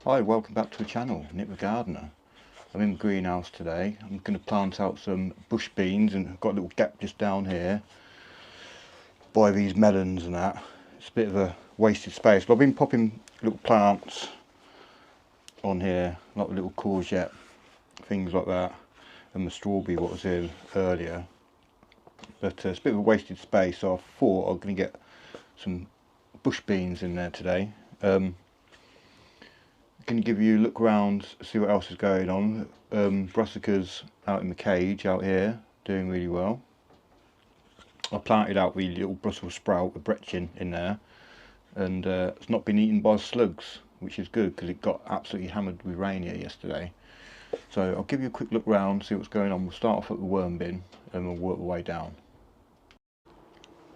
Hi, welcome back to the channel, Nick the Gardener. I'm in the greenhouse today. I'm going to plant out some bush beans, and I've got a little gap just down here by these melons and that. It's a bit of a wasted space, but I've been popping little plants on here, like the little courgette, things like that, and the strawberry what was in earlier. But it's a bit of a wasted space, so I thought I'm going to get some bush beans in there today. Can give you a look around, see what else is going on. Brassicas out in the cage out here, doing really well. I planted out the little Brussels sprout, the brechin, in there, and it's not been eaten by slugs, which is good because it got absolutely hammered with rain here yesterday. So I'll give you a quick look round, see what's going on. We'll start off at the worm bin and we'll work the way down.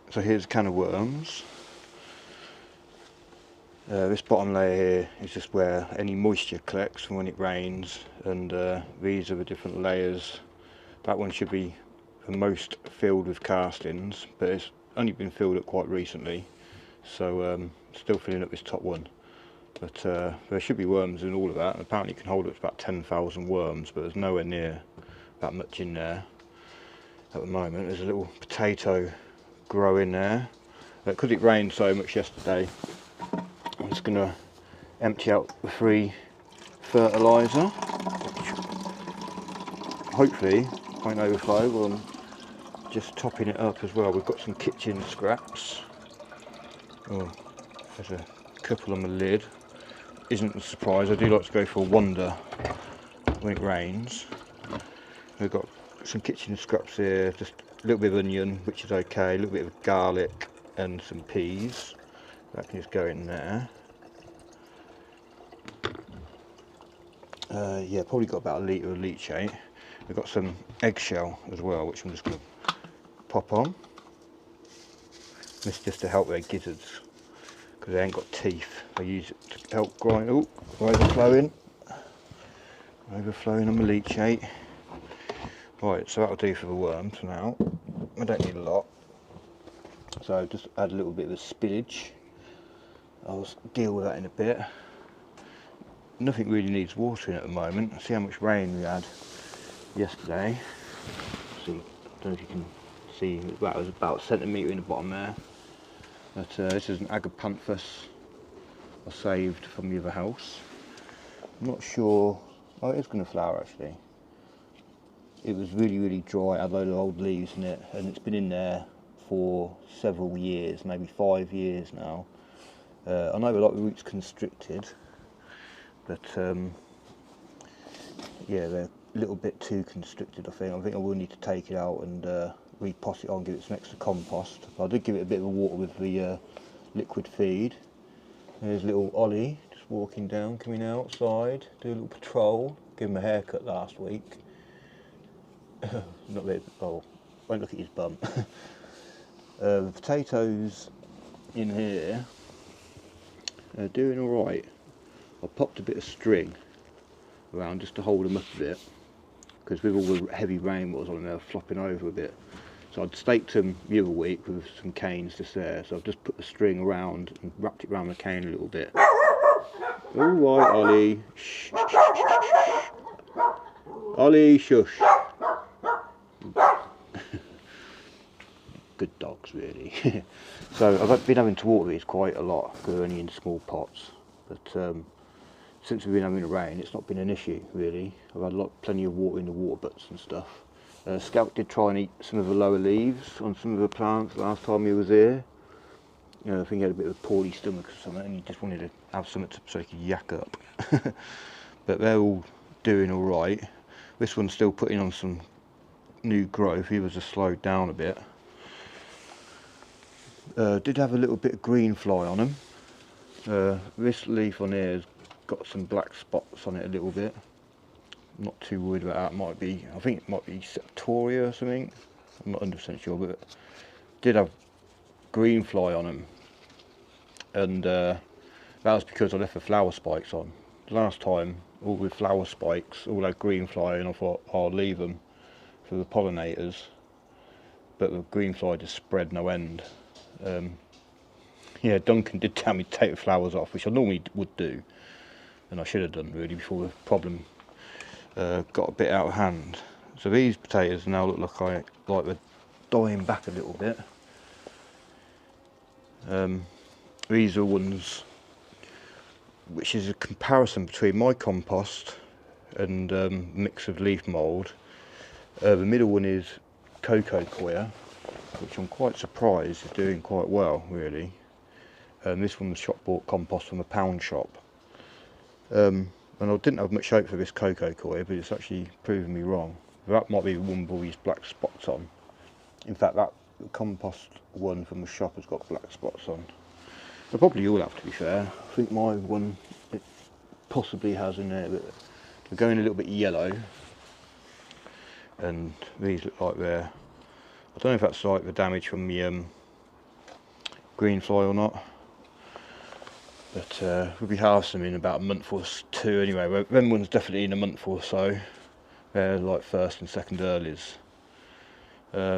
So here's a can of worms. This bottom layer here is just where any moisture collects from when it rains, and these are the different layers. That one should be the most filled with castings, but it's only been filled up quite recently, so still filling up this top one. But there should be worms in all of that. Apparently it can hold up to about 10,000 worms, but there's nowhere near that much in there at the moment. There's a little potato growing there. Because it rained so much yesterday, I'm just going to empty out the free fertiliser, which hopefully won't overflow while I'm just topping it up as well. We've got some kitchen scraps. Oh, there's a couple on the lid. Isn't a surprise, I do like to go for a wander when it rains. We've got some kitchen scraps here, just a little bit of onion, which is okay, a little bit of garlic and some peas. That can just go in there. Yeah, probably got about a litre of leachate. We've got some eggshell as well, which I'm just going to pop on. This is just to help their gizzards, because they ain't got teeth. I use it to help grind. Oh, overflowing on the leachate. Right, so that'll do for the worms for now. I don't need a lot, so just add a little bit of spillage. I'll deal with that in a bit. Nothing really needs watering at the moment. See how much rain we had yesterday. See, I don't know if you can see, that was about a centimetre in the bottom there. But this is an agapanthus I saved from the other house. I'm not sure. Oh, it is going to flower actually. It was really dry, had a load of old leaves in it, and it's been in there for several years, maybe 5 years now. I know a lot of the roots constricted, but yeah, they're a little bit too constricted. I think I will need to take it out and repot it on, give it some extra compost. I did give it a bit of a water with the liquid feed. There's little Ollie just walking down, coming outside, do a little patrol. Give him a haircut last week. Not really, oh, won't look at his bum. The potatoes in here are doing alright. I popped a bit of string around just to hold them up a bit, because with all the heavy rain what was on there, flopping over a bit. So I'd staked them the other week with some canes just there, so I've just put the string around and wrapped it around the cane a little bit. Alright, Ollie. Shh, shh, shh, shh, shh. Ollie, shush. Good dogs, really. So I've been having to water these quite a lot because they're only in small pots. But since we've been having the rain, it's not been an issue really. I've had plenty of water in the water butts and stuff. Scout did try and eat some of the lower leaves on some of the plants last time he was here. You know, I think he had a bit of a poorly stomach or something, and he just wanted to have something so he could yak up. but they're all doing all right. This one's still putting on some new growth. He was just slowed down a bit. Did have a little bit of green fly on him. This leaf on here has got some black spots on it a little bit. Not too worried about that. Might be, I think it might be Septoria or something. I'm not 100% sure, but did have green fly on him, and that was because I left the flower spikes on. Last time, all with flower spikes, all had green fly, and I thought I'll leave them for the pollinators, but the green fly just spread no end. Yeah, Duncan did tell me to take the flowers off, which I normally would do, and I should have done really before the problem got a bit out of hand. So these potatoes now look like they're dying back a little bit. These are ones which is a comparison between my compost and mix of leaf mould. The middle one is cocoa coir, which I'm quite surprised is doing quite well really. This one was shop bought compost from a pound shop. And I didn't have much hope for this cocoa coir, but it's actually proven me wrong. That might be the one with all these black spots on. In fact, that compost one from the shop has got black spots on. They probably all have, to be fair. I think my one, it possibly has in there, but they're going a little bit yellow. And these look like they're, I don't know if that's like the damage from the green fly or not. But we'll be harvesting them in about a month or two anyway. Them ones definitely in a month or so. They're like first and second earlies.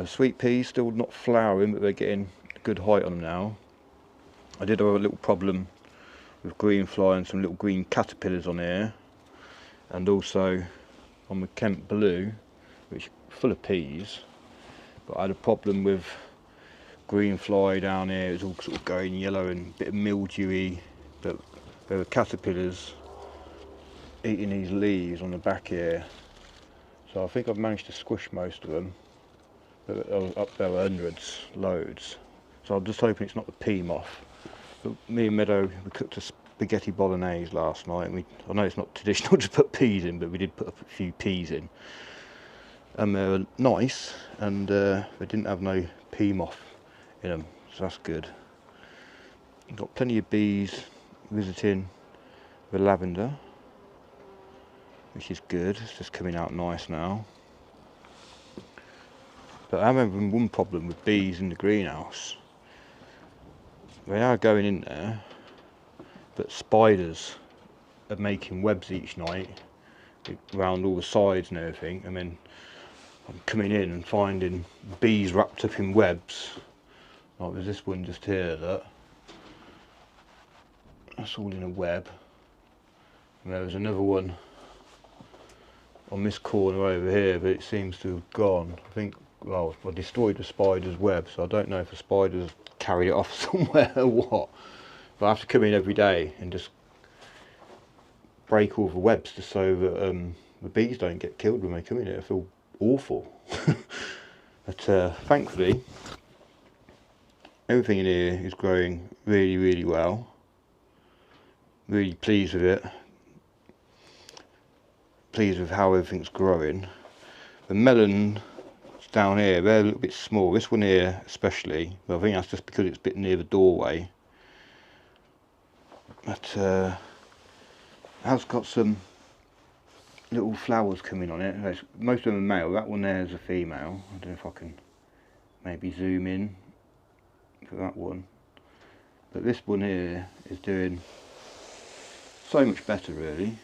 Sweet peas still not flowering, but they're getting a good height on them now. I did have a little problem with green fly and some little green caterpillars on here, and also on the Kent Blue, which is full of peas, but I had a problem with green fly down here. It was all sort of going yellow and a bit mildewy, but there were caterpillars eating these leaves on the back here, so I think I've managed to squish most of them, but up there were hundreds, loads, so I'm just hoping it's not the pea moth. But me and Meadow, we cooked a spaghetti bolognese last night, and I know it's not traditional to put peas in, but we did put a few peas in, and they were nice, and they didn't have no pea moth in them, so that's good. Got plenty of bees visiting the lavender, which is good. It's just coming out nice now. But I remember one problem with bees in the greenhouse. They are going in there, but spiders are making webs each night around all the sides and everything, and then I'm coming in and finding bees wrapped up in webs. Like there's this one just here, look. That's all in a web. And there was another one on this corner over here, but it seems to have gone. I think, well, I destroyed the spider's web, so I don't know if the spiders carried it off somewhere or what. But I have to come in every day and just break all the webs just so that the bees don't get killed when they come in here. I feel awful. But thankfully, everything in here is growing really, really well. Really pleased with it. Pleased with how everything's growing. The melon down here, they're a little bit small. This one here especially, but I think that's just because it's a bit near the doorway. But it has got some little flowers coming on it. Most of them are male. That one there is a female. I don't know if I can maybe zoom in for that one. But this one here is doing so much better really.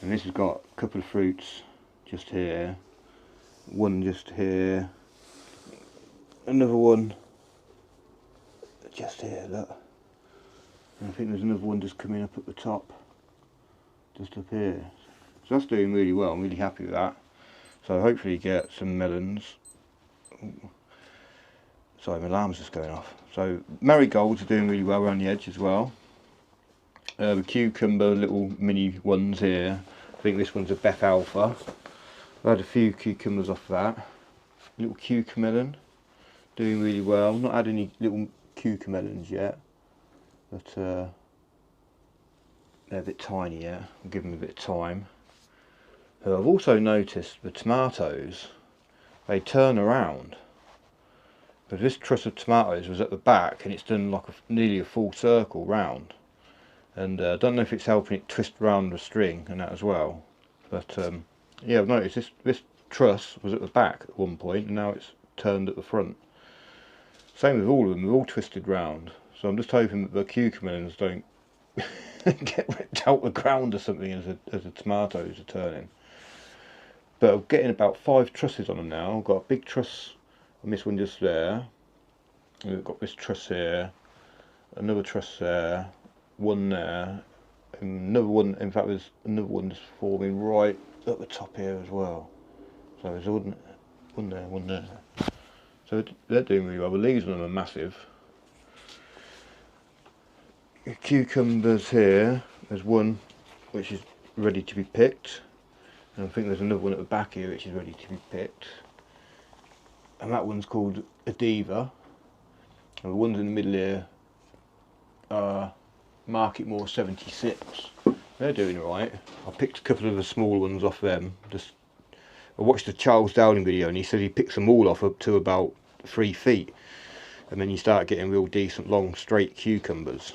And this has got a couple of fruits just here, one just here, another one just here, look. And I think there's another one just coming up at the top, just up here. So that's doing really well. I'm really happy with that. So hopefully get some melons. Ooh. Sorry, my alarm's just going off. So marigolds are doing really well around the edge as well. The cucumber little mini ones here. I think this one's a Beth Alpha. I had a few cucumbers off that. Little cucamelon, doing really well. Not had any little cucamelons yet, but they're a bit tiny yet. I'll give them a bit of time. I've also noticed the tomatoes, they turn around. But this truss of tomatoes was at the back and it's done like nearly a full circle round. And I don't know if it's helping it twist around the string and that as well. But yeah, I've noticed this truss was at the back at one point and now it's turned at the front. Same with all of them, they're all twisted round. So I'm just hoping that the cucumbers don't get ripped out the ground or something as the tomatoes are turning. But I'm getting about 5 trusses on them now. I've got a big truss on this one just there. And we've got this truss here, another truss there, one there, and another one. In fact, there's another one just forming right at the top here as well. So there's one there, one there. So they're doing really well. The leaves on them are massive. The cucumbers here, there's one which is ready to be picked. And I think there's another one at the back here which is ready to be picked. And that one's called a diva. And the ones in the middle here are Market More 76. They're doing alright. I picked a couple of the small ones off them. I watched the Charles Dowling video and he said he picks them all off up to about 3 feet. And then you start getting real decent long straight cucumbers.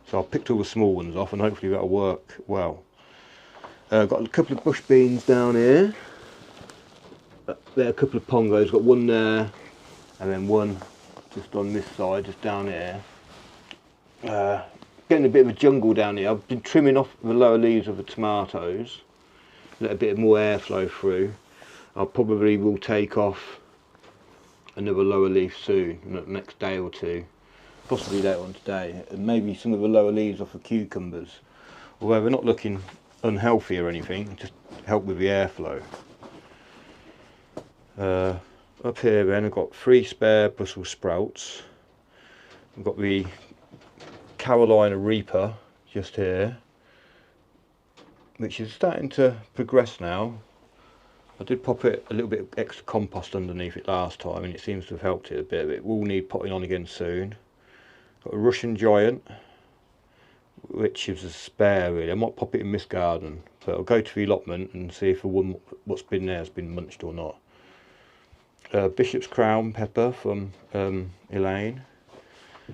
So I picked all the small ones off and hopefully that'll work well. Got a couple of bush beans down here. There are a couple of pongos, got one there and then one just on this side, just down here. Getting a bit of a jungle down here. I've been trimming off the lower leaves of the tomatoes, let a bit more airflow through. I probably will take off another lower leaf soon, the next day or two, possibly later on today, and maybe some of the lower leaves off the cucumbers. Although they're not looking unhealthy or anything, just help with the airflow. Up here then I've got 3 spare Brussels sprouts. I've got the Carolina Reaper just here, which is starting to progress now. I did pop it a little bit of extra compost underneath it last time and it seems to have helped it a bit. It will need potting on again soon. Got a Russian Giant, which is a spare really. I might pop it in this garden, but I'll go to the allotment and see if the one what's been there has been munched or not. Bishop's Crown pepper from Elaine.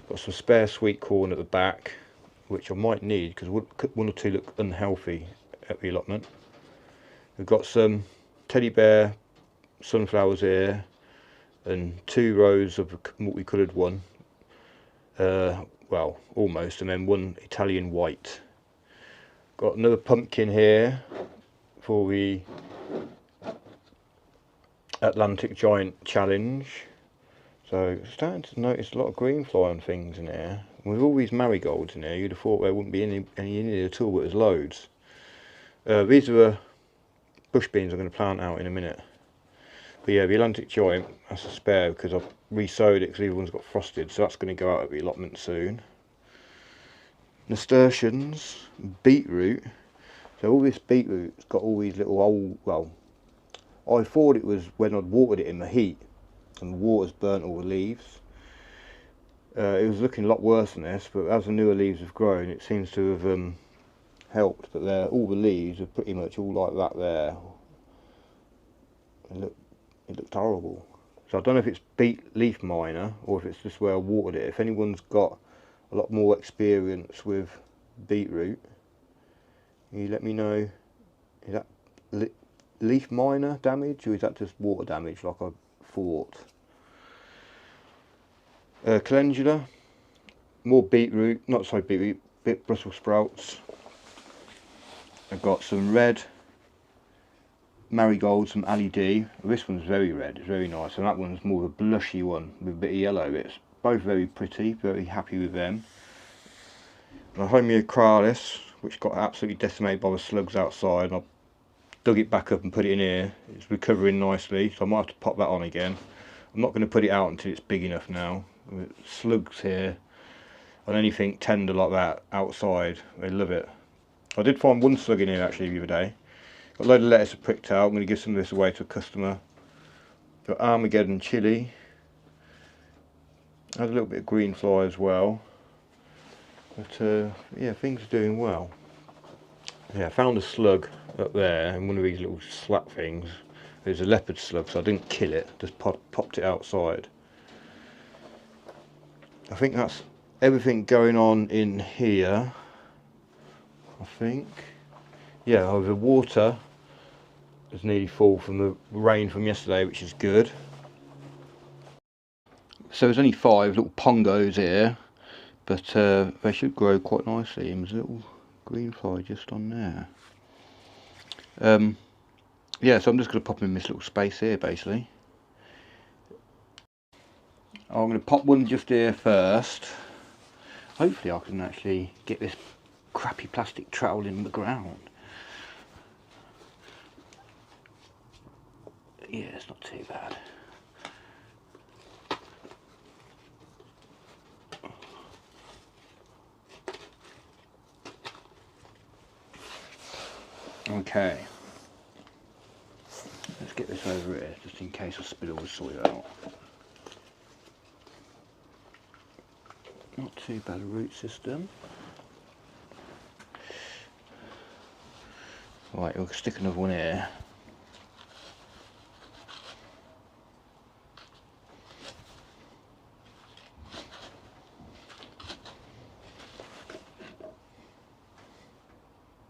Got some spare sweet corn at the back, which I might need because one or two look unhealthy at the allotment. We've got some teddy bear sunflowers here and 2 rows of a multicoloured one, well almost, and then 1 Italian white. Got another pumpkin here for the Atlantic Giant Challenge. So starting to notice a lot of green fly on things in here. With all these marigolds in here, you'd have thought there wouldn't be any in here at all, but there's loads. These are the bush beans I'm going to plant out in a minute. But yeah, the Atlantic Giant, that's a spare because I've re-sowed it because the other one's got frosted, so that's going to go out at the allotment soon. Nasturtiums, beetroot. So all this beetroot's got all these little old, well, I thought it was when I'd watered it in the heat and the water's burnt all the leaves. It was looking a lot worse than this, but as the newer leaves have grown it seems to have helped. But all the leaves are pretty much all like that there. It looked horrible. So I don't know if it's beet leaf miner or if it's just where I watered it. If anyone's got a lot more experience with beetroot, can you let me know, is that leaf miner damage or is that just water damage like I thought? Calendula, more beetroot, not sorry beetroot, bit Brussels sprouts. I've got some red marigolds from Ali D. This one's very red, it's very nice, and that one's more of a blushy one with a bit of yellow bits. Both very pretty, very happy with them. And a Homeocralis, which got absolutely decimated by the slugs outside, and I dug it back up and put it in here. It's recovering nicely, so I might have to pop that on again. I'm not going to put it out until it's big enough now. Slugs here on anything tender like that outside, they love it. I did find one slug in here actually the other day. Got a load of lettuce pricked out. I'm going to give some of this away to a customer. Got Armageddon chilli. Had a little bit of green fly as well. But yeah, things are doing well. Yeah, I found a slug up there in one of these little slat things. It was a leopard slug, so I didn't kill it, just popped it outside. I think that's everything going on in here, I think. Yeah, the water is nearly full from the rain from yesterday, which is good. So there's only 5 little pongos here, but they should grow quite nicely. And there's a little green fly just on there. Yeah, so I'm just going to pop them in this little space here, basically. I'm going to pop one just here first. Hopefully I can actually get this crappy plastic trowel in the ground. Yeah, it's not too bad. Okay. Let's get this over here, just in case I spill all the soil out. Not too bad a root system. Right, we'll stick another one here.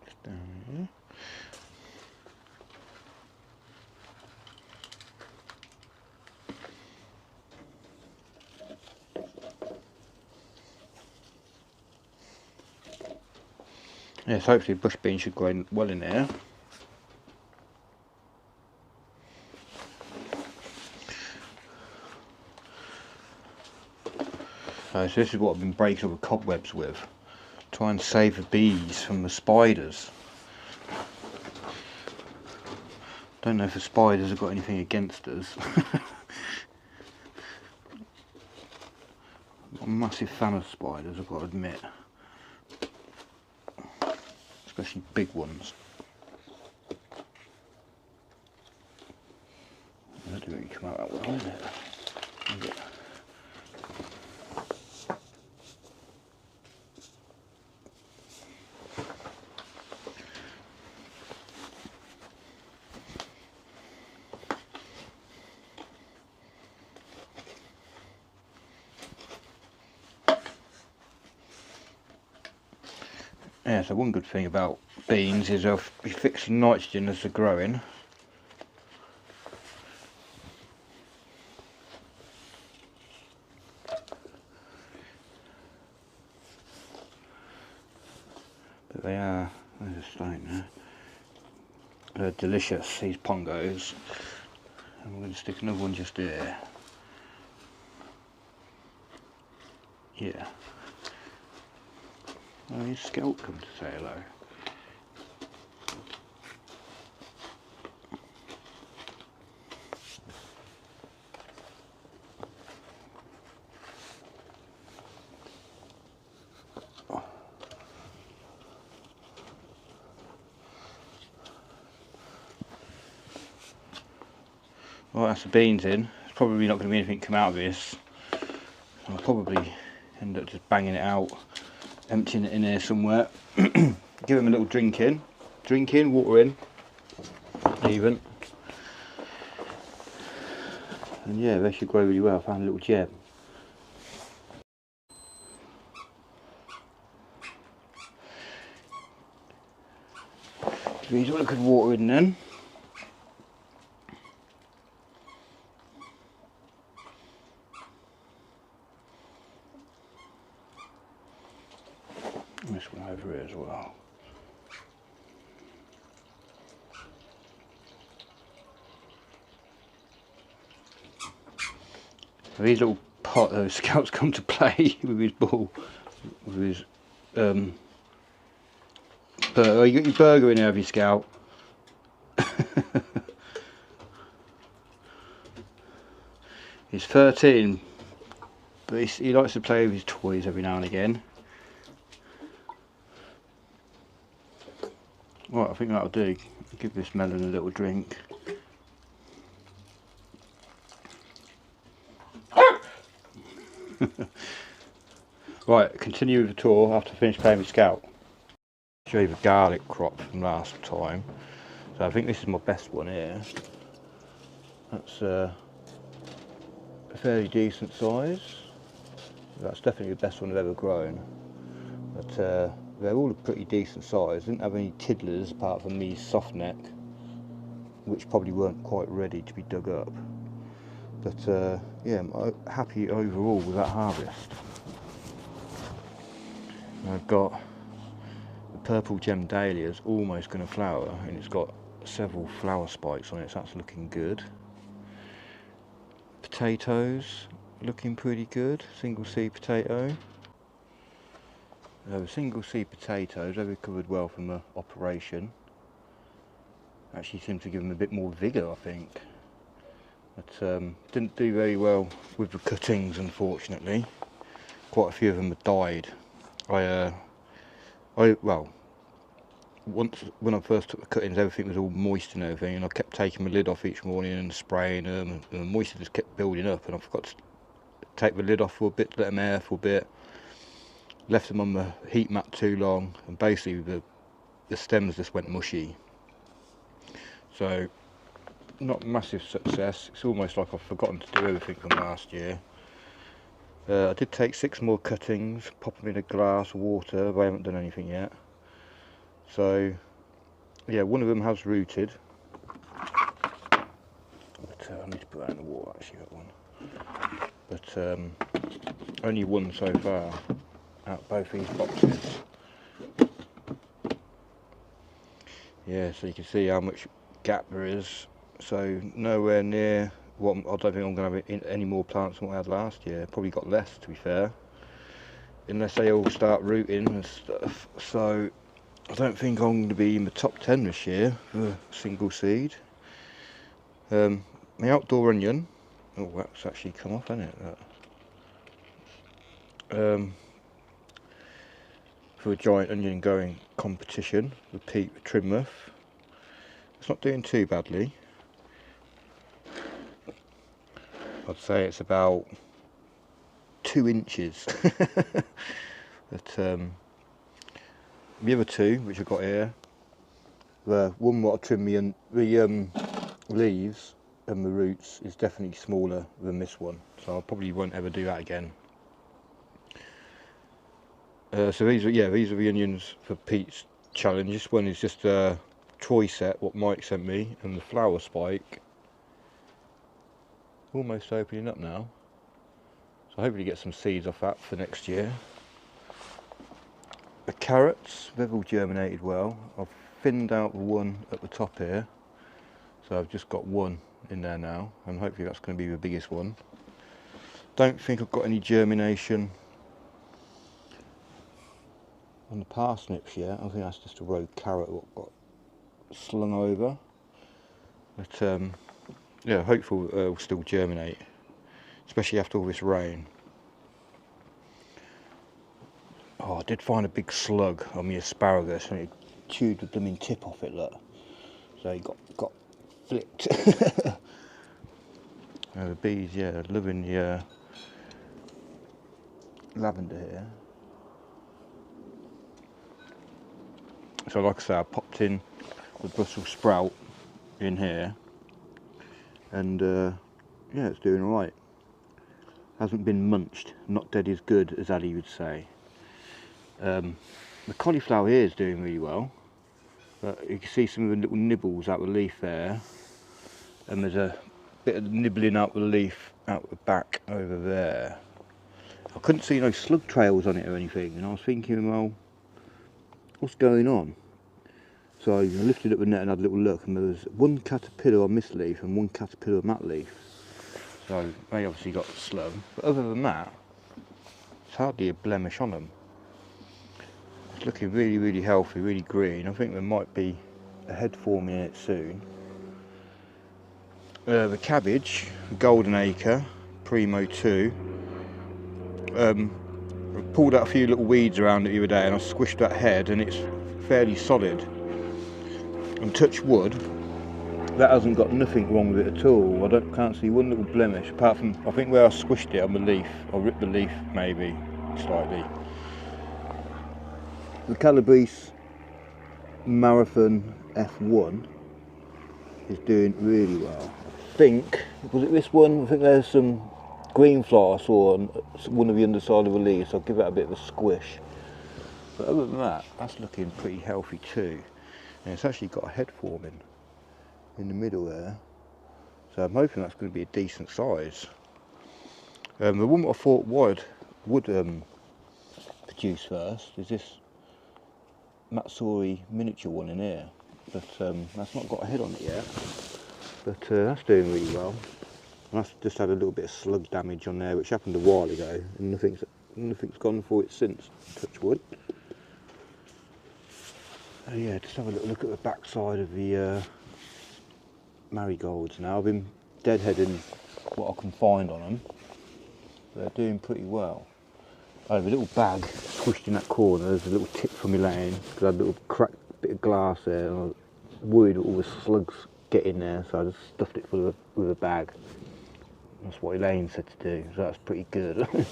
Just down here. Yes, hopefully bush beans should grow well in there. So this is what I've been breaking all the cobwebs with. Try and save the bees from the spiders. Don't know if the spiders have got anything against us. I'm a massive fan of spiders, I've got to admit. Especially big ones. That didn't really come out that well, did it? Yeah, so one good thing about beans is they'll be fixing nitrogen as they're growing. But they are, there's a stone there. They're delicious, these pongos. And we're going to stick another one just here. Yeah. Oh, his scalp come to say hello. Well, that's the beans in. There's probably not going to be anything come out of this. I'll probably end up just banging it out, emptying it in here somewhere. Give them a little drink in, water in, even. And yeah, they should grow really well. I found a little gem. Give these all a good water in then. And this one over here as well. So these little scouts come to play with his ball, with his burger. Oh, you got your burger in there, have you, Scout? He's 13, but he likes to play with his toys every now and again. Right, I think that'll do. Give this melon a little drink. Right, continue with the tour after I finish playing with Scout. show you the garlic crop from last time. So I think this is my best one here. That's a fairly decent size. That's definitely the best one I've ever grown. But they're all a pretty decent size. Didn't have any tiddlers apart from these soft neck, which probably weren't quite ready to be dug up. But yeah, I'm happy overall with that harvest. And I've got the purple gem dahlias almost going to flower, and it's got several flower spikes on it, so that's looking good. Potatoes looking pretty good, single seed potato. The single seed potatoes, they recovered well from the operation. Actually seemed to give them a bit more vigour, I think. But didn't do very well with the cuttings, unfortunately. Quite a few of them had died. Well, once when I first took the cuttings, everything was all moist and everything, and I kept taking the lid off each morning and spraying them, and the moisture just kept building up, and I forgot to take the lid off for a bit, to let them air for a bit. Left them on the heat mat too long, and basically the stems just went mushy. So not massive success. It's almost like I've forgotten to do everything from last year. I did take 6 more cuttings, pop them in a glass of water, but I haven't done anything yet. So yeah, one of them has rooted, but I need to put that in the water actually, that one. But only one so far out both these boxes. Yeah, so you can see how much gap there is. So nowhere near what I don't think I'm going to have any more plants than what I had last year. Probably got less, to be fair, unless they all start rooting and stuff. So I don't think I'm going to be in the top 10 this year for single seed. My outdoor onion, oh, that's actually come off, hasn't it? That. For a giant onion going competition with Pete with Trimmuff. It's not doing too badly. I'd say it's about 2 inches. But the other two, which I've got here, the one what I trim the leaves and the roots is definitely smaller than this one, so I probably won't ever do that again. So these are the onions for Pete's challenge. This one is just a Troy set, what Mike sent me, and the flower spike almost opening up now. So hopefully get some seeds off that for next year. The carrots, they've all germinated well. I've thinned out the one at the top here, so I've just got one in there now, and hopefully that's going to be the biggest one. Don't think I've got any germination on the parsnips yet. I think that's just a rogue carrot what got slung over. But yeah, hopefully it'll still germinate, especially after all this rain. Oh, I did find a big slug on the asparagus, and it chewed the blooming tip off it, look. So it got flipped. The bees, yeah, loving the lavender here. So like I say, I popped in the Brussels sprout in here, and yeah, it's doing alright. Hasn't been munched, not dead is good, as Ali would say. The cauliflower here is doing really well, but you can see some of the little nibbles out the leaf there, and there's a bit of nibbling out the leaf out the back over there. I couldn't see no slug trails on it or anything, and I was thinking, well, what's going on? So I lifted up the net and had a little look, and there was one caterpillar on this leaf and one caterpillar on that leaf. So they obviously got slug, but other than that, there's hardly a blemish on them. It's looking really, really healthy, really green. I think there might be a head forming in it soon. The cabbage, Golden Acre, Primo 2. I pulled out a few little weeds around it the other day, and I squished that head, and it's fairly solid. And touch wood, that hasn't got nothing wrong with it at all. Can't see one little blemish, apart from I think where I squished it on the leaf. I ripped the leaf maybe slightly. The calabrese Marathon F1 is doing really well. I think, was it this one? I think there's some green fly I saw on one of the underside of the leaves, so I'll give that a bit of a squish. But other than that, that's looking pretty healthy too. And it's actually got a head forming in the middle there. So I'm hoping that's going to be a decent size. The one I thought would produce first is this Matsuri miniature one in here. But that's not got a head on it yet. But that's doing really well. And that's just had a little bit of slug damage on there, which happened a while ago, and nothing's gone for it since. Touch wood. Yeah, just have a little look at the back side of the marigolds now. I've been deadheading what I can find on them. They're doing pretty well. I have a little bag squished in that corner. There's a little tip for me laying because I had a little cracked bit of glass there. And I was worried that all the slugs get in there, so I just stuffed it full with a bag. That's what Elaine said to do, so that's pretty good. The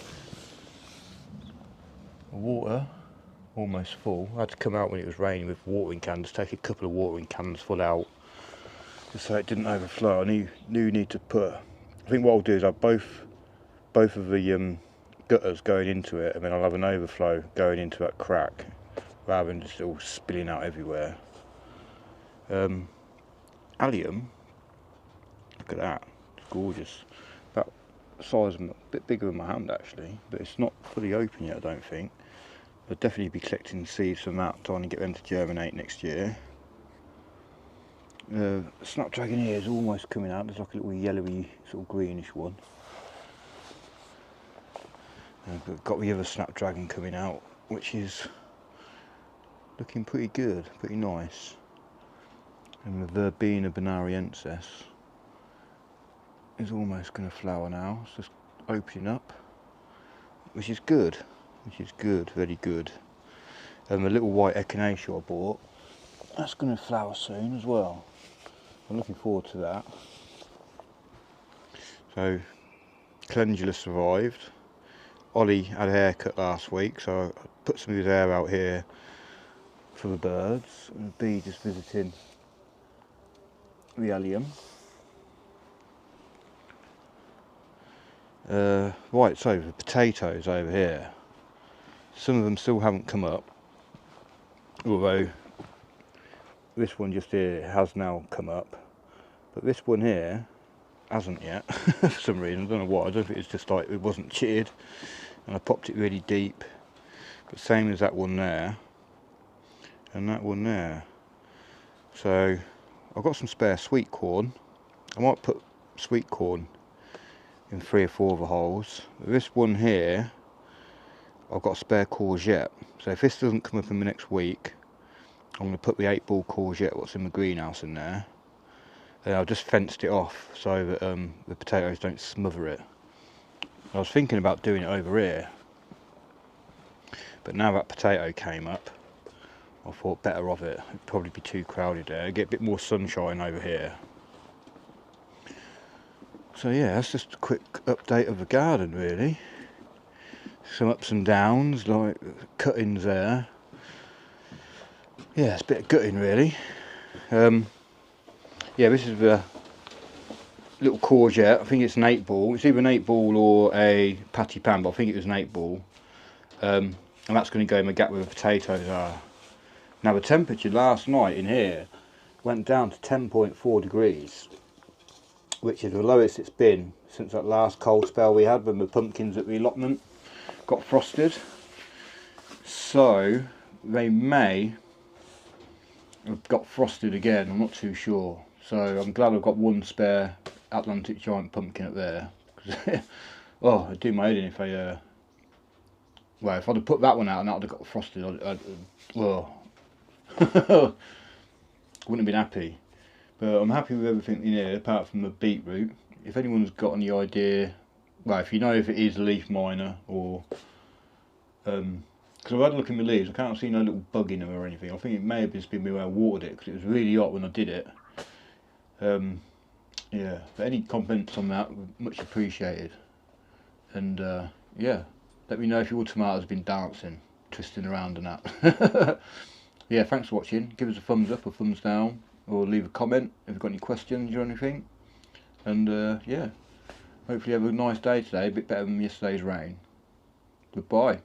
water almost full. I had to come out when it was raining with watering cans, take a couple of watering cans full out, just so it didn't overflow. I knew you need to put. I think what I'll do is I'll both of the gutters going into it, and then I'll have an overflow going into that crack, rather than just all spilling out everywhere. Allium, look at that, it's gorgeous. About the size of a bit bigger than my hand actually, but it's not fully open yet, I don't think. I'll definitely be collecting seeds from that, trying to get them to germinate next year. Snapdragon here is almost coming out. There's like a little yellowy sort of greenish one. I've got the other snapdragon coming out, which is looking pretty good, pretty nice. And the Verbena bonariensis is almost going to flower now. It's just opening up, which is good, very good. And the little white echinacea I bought, that's going to flower soon as well. I'm looking forward to that. So, calendula survived. Ollie had a haircut last week, so I put some of his hair out here for the birds. And the bee just visiting the allium. Right, so the potatoes over here. Some of them still haven't come up, although this one just here has now come up. But this one here hasn't yet, for some reason. I don't know why. I don't think it's just like it wasn't chitted, and I popped it really deep. But same as that one there, and that one there. So I've got some spare sweet corn. I might put sweet corn in 3 or 4 of the holes. This one here, I've got a spare courgette. So if this doesn't come up in the next week, I'm going to put the 8-ball courgette, what's in the greenhouse, in there. And I've just fenced it off so that the potatoes don't smother it. I was thinking about doing it over here, but now that potato came up, I thought better of it. It'd probably be too crowded there. Get a bit more sunshine over here. So yeah, that's just a quick update of the garden really. Some ups and downs, like cuttings there. Yeah, it's a bit of gutting really. Yeah, this is the little courgette. I think it's an 8-ball. It's either an 8-ball or a patty pan, but I think it was an 8-ball. And that's going to go in the gap where the potatoes are. Now the temperature last night in here went down to 10.4 degrees, which is the lowest it's been since that last cold spell we had when the pumpkins at the allotment got frosted. So they may have got frosted again, I'm not too sure. So I'm glad I've got one spare Atlantic giant pumpkin up there. Oh, it'd do my head in if I well, if I'd have put that one out and that would have got frosted, well, wouldn't have been happy. But I'm happy with everything in here apart from the beetroot. If anyone's got any idea, well, if you know if it is leaf miner or because I've had a look in the leaves, I can't see no little bug in them or anything. I think it may have just been me where I watered it because it was really hot when I did it. Yeah, but any comments on that would much appreciated. And yeah, let me know if your tomatoes have been dancing, twisting around and that. Yeah, thanks for watching. Give us a thumbs up or thumbs down, or leave a comment if you've got any questions or anything. And yeah, hopefully you have a nice day today, a bit better than yesterday's rain. Goodbye.